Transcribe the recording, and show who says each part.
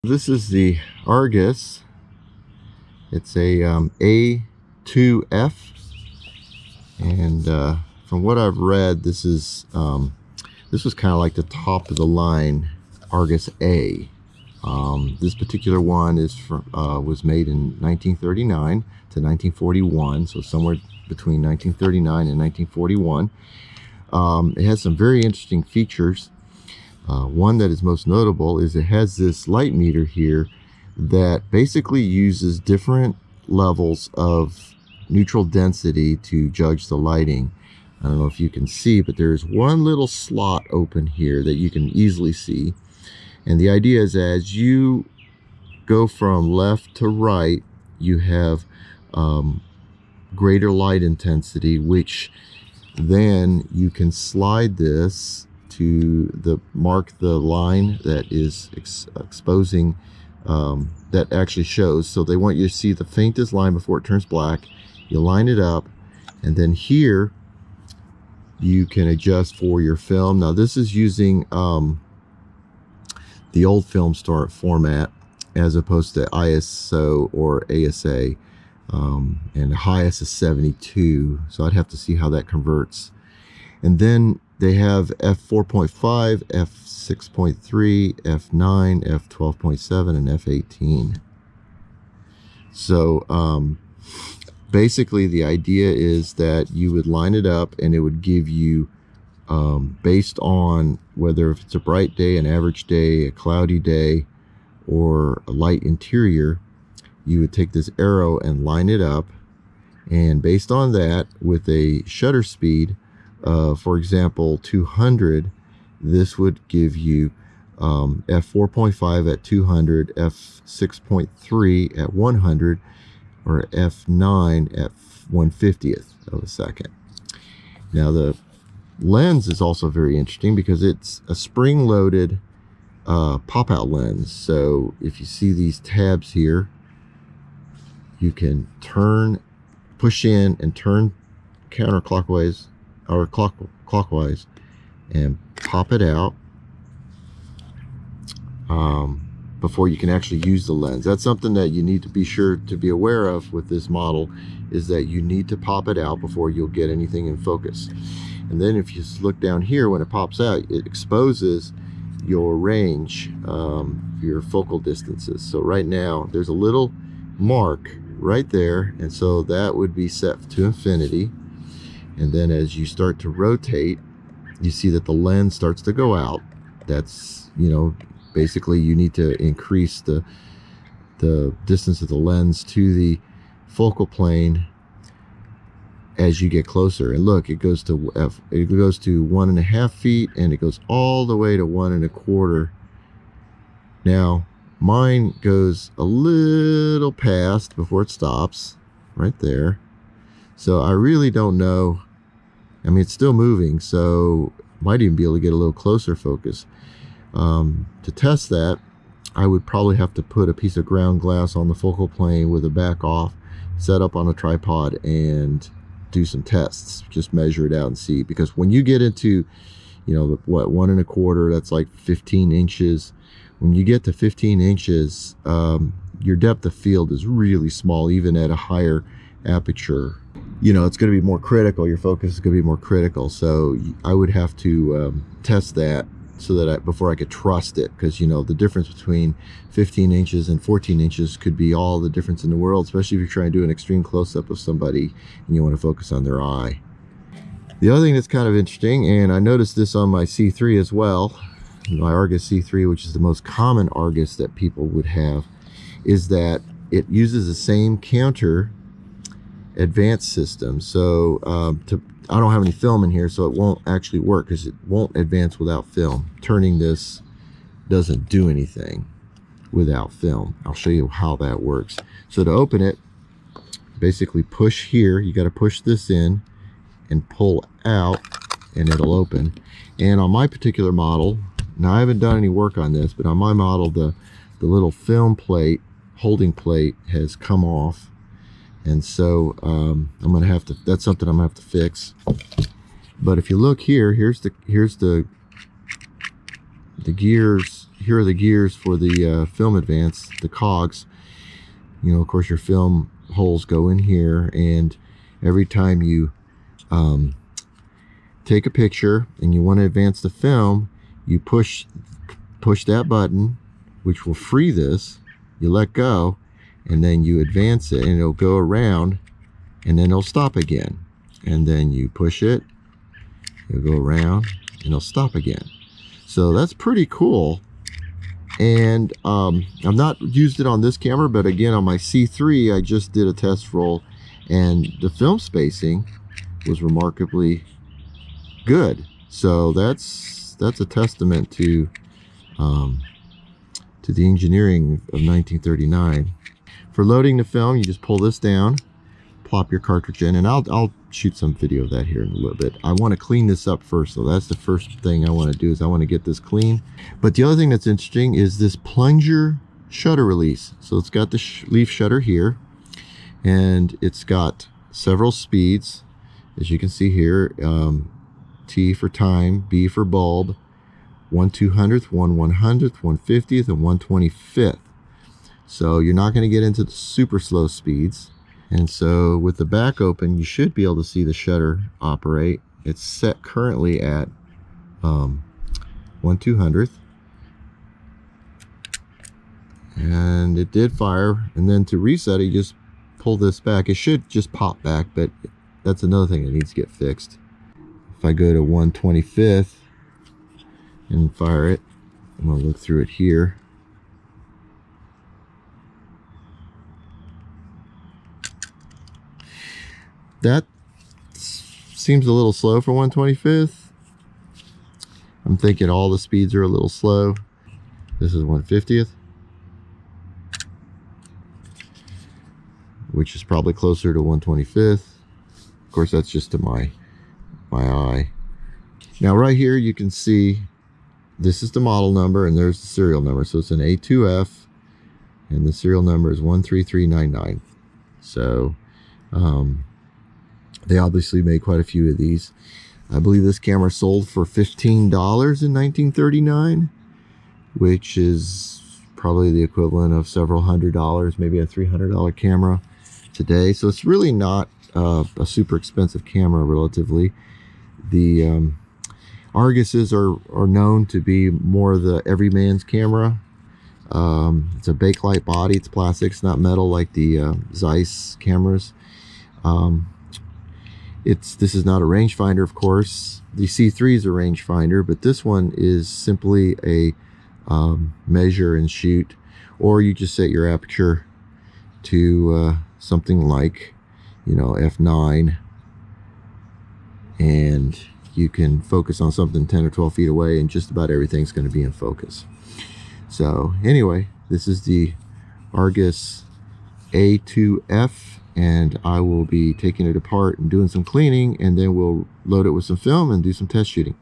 Speaker 1: This is the Argus. It's a A2F, and from what I've read, this was kind of like the top of the line Argus A. This particular one was made in 1939 to 1941, so somewhere between 1939 and 1941. It has some very interesting features. One that is most notable is it has this light meter here that basically uses different levels of neutral density to judge the lighting. I don't know if you can see, but there's one little slot open here that you can easily see. And the idea is as you go from left to right, you have greater light intensity, which then you can slide this to mark the line that is exposing, that actually shows. So they want you to see the faintest line before it turns black. You line it up, and then here you can adjust for your film. Now this is using the old film format as opposed to ISO or ASA, and the highest is 72, so I'd have to see how that converts. And then they have f4.5, f6.3, f9, f12.7, and f18. So basically the idea is that you would line it up and it would give you, based on whether if it's a bright day, an average day, a cloudy day, or a light interior, you would take this arrow and line it up, and based on that, with a shutter speed, for example 200, this would give you f4.5 at 200, f6.3 at 100, or f9 at 1/50th of a second. Now the lens is also very interesting because it's a spring-loaded pop-out lens. So if you see these tabs here, you can push in and turn counterclockwise or clockwise and pop it out before you can actually use the lens. That's something that you need to be sure to be aware of with this model, is that you need to pop it out before you'll get anything in focus. And then if you look down here, when it pops out, it exposes your range, your focal distances. So right now there's a little mark right there, and so that would be set to infinity. And then as you start to rotate, you see that the lens starts to go out. That's, basically you need to increase the distance of the lens to the focal plane as you get closer. And look, it goes to 1.5 feet, and it goes all the way to 1.25. Now mine goes a little past before it stops right there. So I really don't know. I mean, it's still moving, so might even be able to get a little closer focus. To test that, I would probably have to put a piece of ground glass on the focal plane with a back off, set up on a tripod, and do some tests. Just measure it out and see. Because when you get into, what, 1.25, that's like 15 inches. When you get to 15 inches, your depth of field is really small, even at a higher aperture. It's going to be more critical. Your focus is going to be more critical. So I would have to test that so that before I could trust it, because the difference between 15 inches and 14 inches could be all the difference in the world, especially if you're trying to do an extreme close-up of somebody and you want to focus on their eye. The other thing that's kind of interesting, and I noticed this on my C3 as well, my Argus C3, which is the most common Argus that people would have, is that it uses the same counter advanced system. So I don't have any film in here, so it won't actually work because it won't advance without film. Turning this doesn't do anything without film. I'll show you how that works. So to open it, basically push here. You got to push this in and pull out, and it'll open. And on my particular model, now I haven't done any work on this, but on my model, the little film plate, holding plate, has come off. And so I'm gonna have to, that's something I'm gonna have to fix. But if you look here, here's the gears here are the gears for the film advance, the cogs. You know, of course, your film holes go in here, and every time you take a picture and you want to advance the film, you push that button, which will free this. You let go, and then you advance it, and it'll go around, and then it'll stop again. And then you push it, it'll go around, and it'll stop again. So that's pretty cool. And I've not used it on this camera, but again, on my C3, I just did a test roll, and the film spacing was remarkably good. So that's a testament to the engineering of 1939. For loading the film, you just pull this down, plop your cartridge in, and I'll shoot some video of that here in a little bit. I want to clean this up first, so that's the first thing I want to do, is I want to get this clean. But the other thing that's interesting is this plunger shutter release. So it's got the leaf shutter here, and it's got several speeds, as you can see here. T for time, B for bulb, 1/200th, 1/100th, 1/50th, and 1/25th. So you're not going to get into the super slow speeds. And so with the back open, you should be able to see the shutter operate. It's set currently at 1/200th. And it did fire. And then to reset it, you just pull this back. It should just pop back, but that's another thing that needs to get fixed. If I go to 1/25th and fire it, I'm going to look through it here. That seems a little slow for 1/25th. I'm thinking all the speeds are a little slow. This is 1/50th, which is probably closer to 1/25th. Of course, that's just to my eye. Now right here you can see this is the model number, and there's the serial number. So it's an A2F, and the serial number is 13399. So they obviously made quite a few of these. I believe this camera sold for $15 in 1939, which is probably the equivalent of several $100s, maybe a $300 camera today. So it's really not a super expensive camera relatively. The Arguses are known to be more the everyman's camera. It's a bakelite body. It's plastic. It's not metal like the Zeiss cameras. This is not a rangefinder, of course. The C3 is a rangefinder, but this one is simply a measure and shoot, or you just set your aperture to something like, you know, f9, and you can focus on something 10 or 12 feet away, and just about everything's going to be in focus. So anyway, this is the Argus A2F, and I will be taking it apart and doing some cleaning, and then we'll load it with some film and do some test shooting.